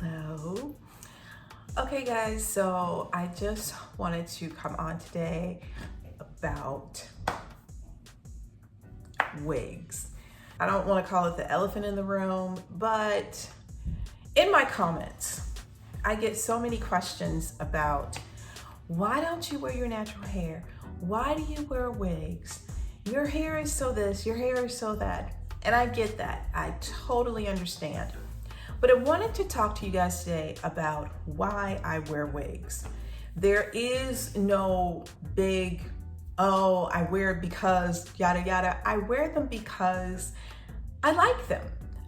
Hello. Okay guys, so I just wanted to come on today about wigs. I don't want to call it the elephant in the room, but in my comments, I get so many questions about why don't you wear your natural hair? Why do you wear wigs? Your hair is so this, your hair is so that. And I get that, I totally understand. But I wanted to talk to you guys today about why I wear wigs. There is no big, oh, I wear it because yada yada. I wear them because I like them.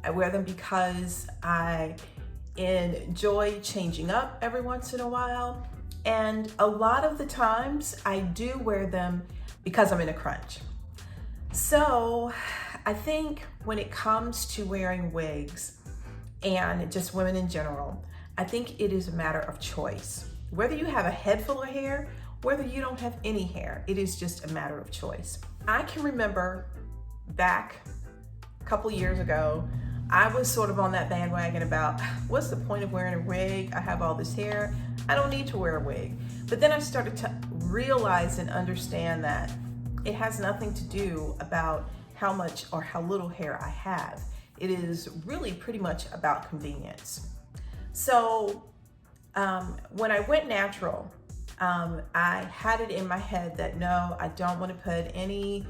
I wear them because I enjoy changing up every once in a while. And a lot of the times I do wear them because I'm in a crunch. So I think when it comes to wearing wigs, and just women in general, I think it is a matter of choice. Whether you have a head full of hair, whether you don't have any hair, it is just a matter of choice. I can remember back a couple years ago, I was sort of on that bandwagon about what's the point of wearing a wig? I have all this hair, I don't need to wear a wig. But then I started to realize and understand that it has nothing to do about how much or how little hair I have. It is really pretty much about convenience. So when I went natural, I had it in my head that no, I don't want to put any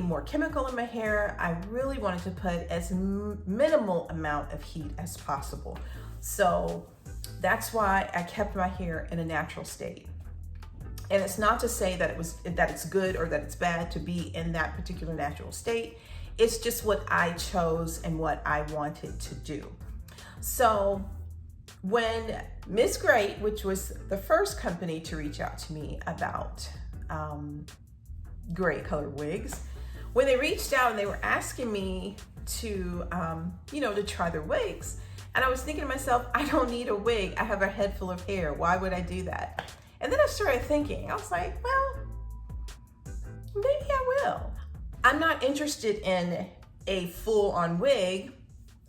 more chemical in my hair. I really wanted to put as minimal amount of heat as possible. So that's why I kept my hair in a natural state. And it's not to say that it's good or that it's bad to be in that particular natural state. It's just what I chose and what I wanted to do. So when Miss Greyt, which was the first company to reach out to me about gray colored wigs, when they reached out and they were asking me to, to try their wigs, and I was thinking to myself, I don't need a wig. I have a head full of hair. Why would I do that? And then I started thinking, I was like, well, maybe I will. I'm not interested in a full-on wig.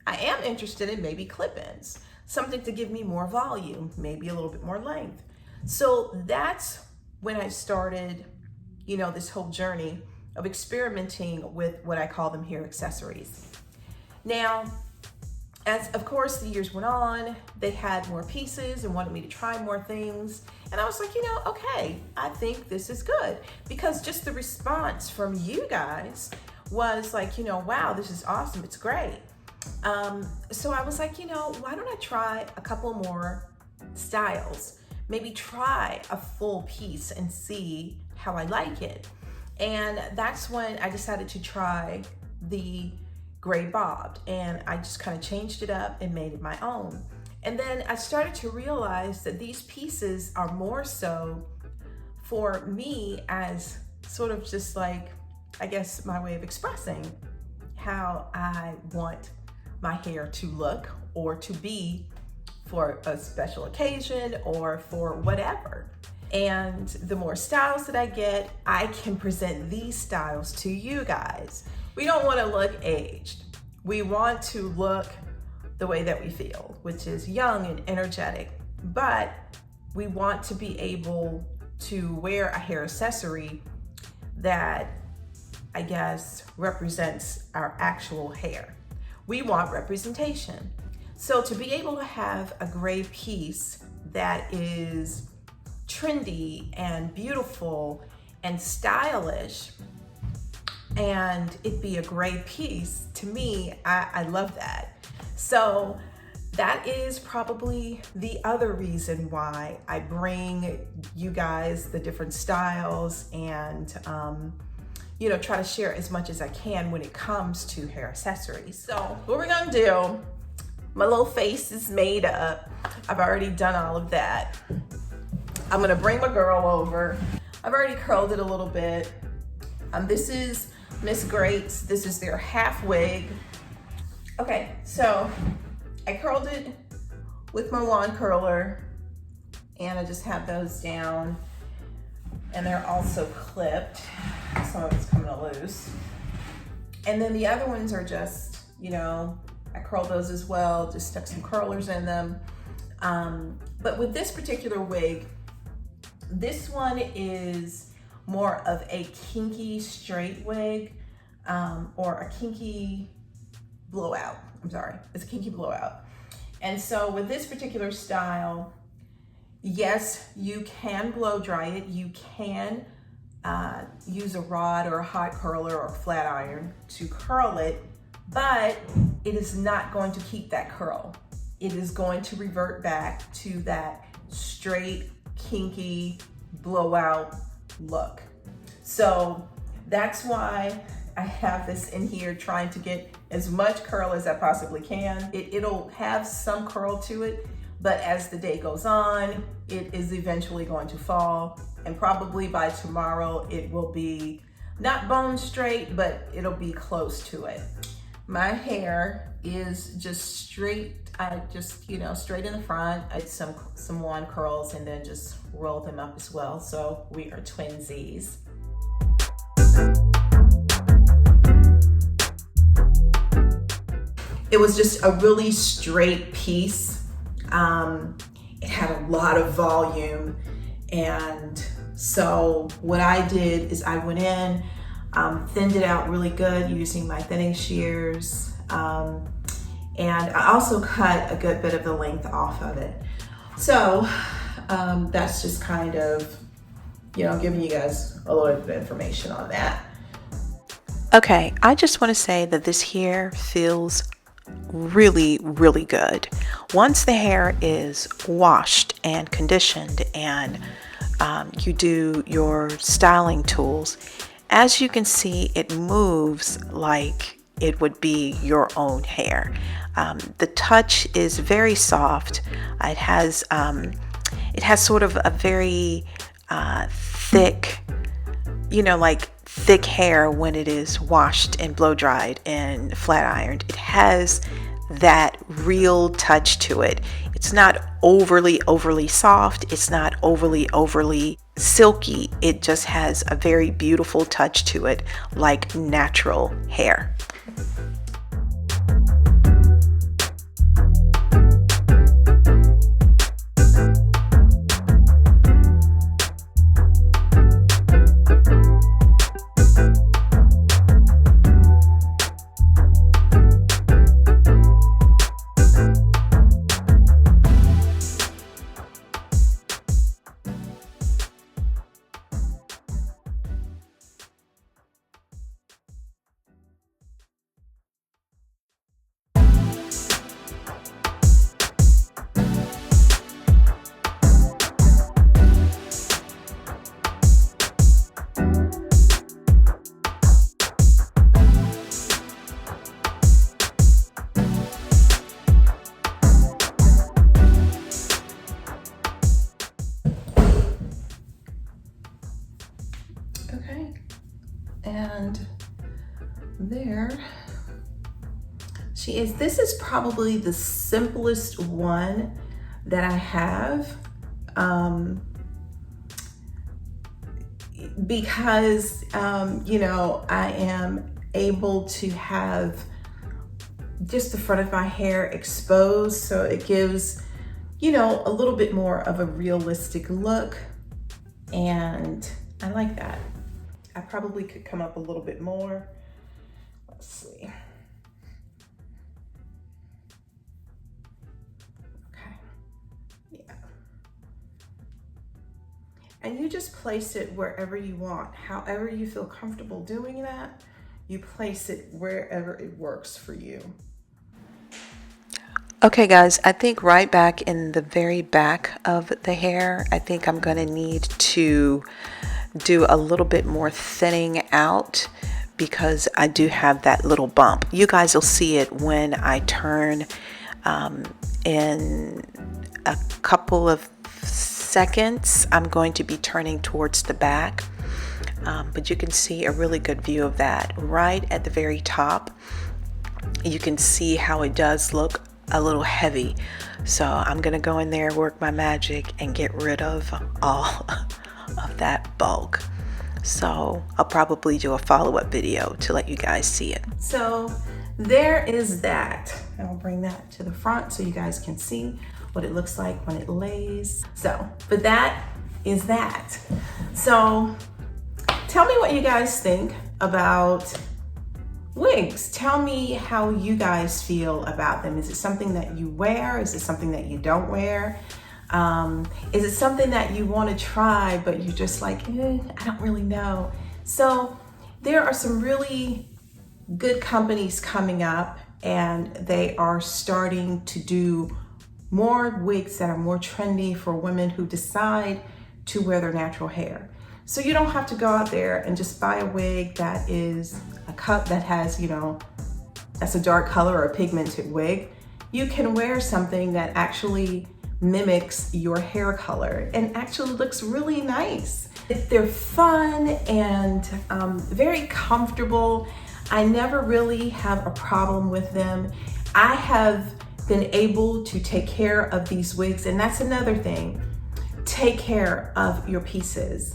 I am interested in maybe clip-ins, something to give me more volume, maybe a little bit more length. So that's when I started, this whole journey of experimenting with what I call them hair accessories. Now, as of course the years went on, they had more pieces and wanted me to try more things. And I was like, okay, I think this is good. Because just the response from you guys was like, wow, this is awesome, it's great. So I was like, why don't I try a couple more styles? Maybe try a full piece and see how I like it. And that's when I decided to try the gray bobbed, and I just kind of changed it up and made it my own. And then I started to realize that these pieces are more so for me as sort of just like, I guess, my way of expressing how I want my hair to look or to be for a special occasion or for whatever. And the more styles that I get, I can present these styles to you guys. We don't want to look aged. We want to look the way that we feel, which is young and energetic, but we want to be able to wear a hair accessory that, I guess, represents our actual hair. We want representation. So to be able to have a gray piece that is trendy and beautiful and stylish, and it be a gray piece, to me, I love that. So that is probably the other reason why I bring you guys the different styles and try to share as much as I can when it comes to hair accessories. So what we're gonna do, my little face is made up. I've already done all of that. I'm gonna bring my girl over. I've already curled it a little bit. This is Miss Greyt's. This is their half wig. Okay, so I curled it with my wand curler, and I just have those down, and they're also clipped. Some of it's coming loose. And then the other ones are just, I curled those as well, just stuck some curlers in them. But with this particular wig, this one is more of a kinky straight wig, or a kinky blowout. I'm sorry, it's a kinky blowout. And so with this particular style, yes, you can blow dry it. You can use a rod or a hot curler or a flat iron to curl it, but it is not going to keep that curl. It is going to revert back to that straight, kinky, blowout look. So that's why I have this in here, trying to get as much curl as I possibly can. It'll have some curl to it, but as the day goes on, it is eventually going to fall, and probably by tomorrow it will be not bone straight, but it'll be close to it. My hair is just straight. I just, straight in the front. I did some wand curls and then just roll them up as well. So we are twinsies. It was just a really straight piece. It had a lot of volume, and so what I did is I went in, thinned it out really good using my thinning shears, and I also cut a good bit of the length off of it. So that's just kind of, giving you guys a little bit of information on that. Okay, I just want to say that this hair feels really, really good. Once the hair is washed and conditioned and you do your styling tools, as you can see, it moves like it would be your own hair. The touch is very soft. It has sort of a very thick, like thick hair when it is washed and blow dried and flat ironed. It has that real touch to it. It's not overly soft. It's not overly silky. It just has a very beautiful touch to it, like natural hair. Okay, and there she is. This is probably the simplest one that I have, because I am able to have just the front of my hair exposed, so it gives a little bit more of a realistic look, and I like that. I probably could come up a little bit more. Let's see. Okay, yeah. And you just place it wherever you want. However you feel comfortable doing that, you place it wherever it works for you. Okay guys, I think right back in the very back of the hair, I think I'm going to need to do a little bit more thinning out because I do have that little bump. You guys will see it when I turn in a couple of seconds. I'm going to be turning towards the back, but you can see a really good view of that right at the very top. You can see how it does look a little heavy, so I'm gonna go in there, work my magic, and get rid of all of that bulk. So I'll probably do a follow-up video to let you guys see it. So there is that. I'll bring that to the front so you guys can see what it looks like when it lays. So, but that is that. So tell me what you guys think about wigs. Tell me how you guys feel about them. Is it something that you wear? Is it something that you don't wear? Is it something that you want to try, but you're just like, I don't really know. So there are some really good companies coming up, and they are starting to do more wigs that are more trendy for women who decide to wear their natural hair. So you don't have to go out there and just buy a wig that is a cut that has, that's a dark color or a pigmented wig. You can wear something that actually mimics your hair color and actually looks really nice. They're fun and very comfortable. I never really have a problem with them. I have been able to take care of these wigs, and that's another thing. Take care of your pieces.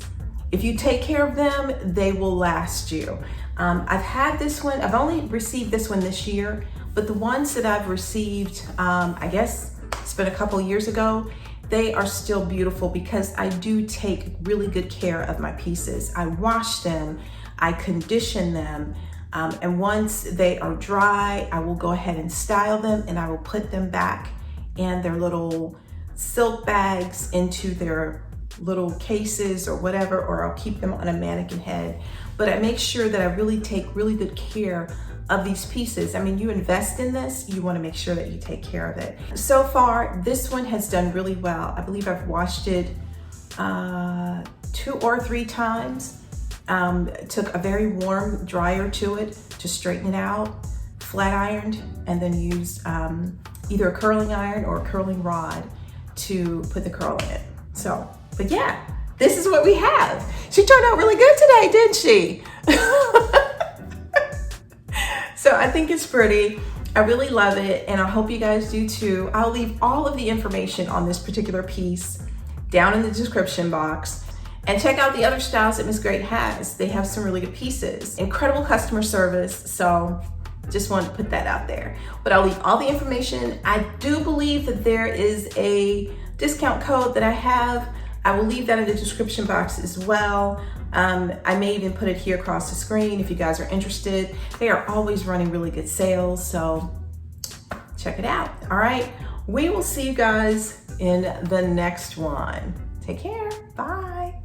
If you take care of them, they will last you. I've had this one, I've only received this one this year, but the ones that I've received, I guess it's been a couple years ago, they are still beautiful because I do take really good care of my pieces. I wash them, I condition them, and once they are dry, I will go ahead and style them, and I will put them back in their little silk bags into their little cases or whatever, or I'll keep them on a mannequin head. But I make sure that I really take really good care of these pieces. I mean, you invest in this, you want to make sure that you take care of it. So far, this one has done really well. I believe I've washed it 2 or 3 times. Took a very warm dryer to it to straighten it out, flat ironed, and then used either a curling iron or a curling rod to put the curl in it. So, but yeah, this is what we have. She turned out really good today, didn't she? So I think it's pretty. I really love it, and I hope you guys do too. I'll leave all of the information on this particular piece down in the description box. And check out the other styles that Miss Greyt has. They have some really good pieces. Incredible customer service, so just wanted to put that out there. But I'll leave all the information. I do believe that there is a discount code that I have. I will leave that in the description box as well. I may even put it here across the screen if you guys are interested. They are always running really good sales, so check it out. All right, we will see you guys in the next one. Take care, bye.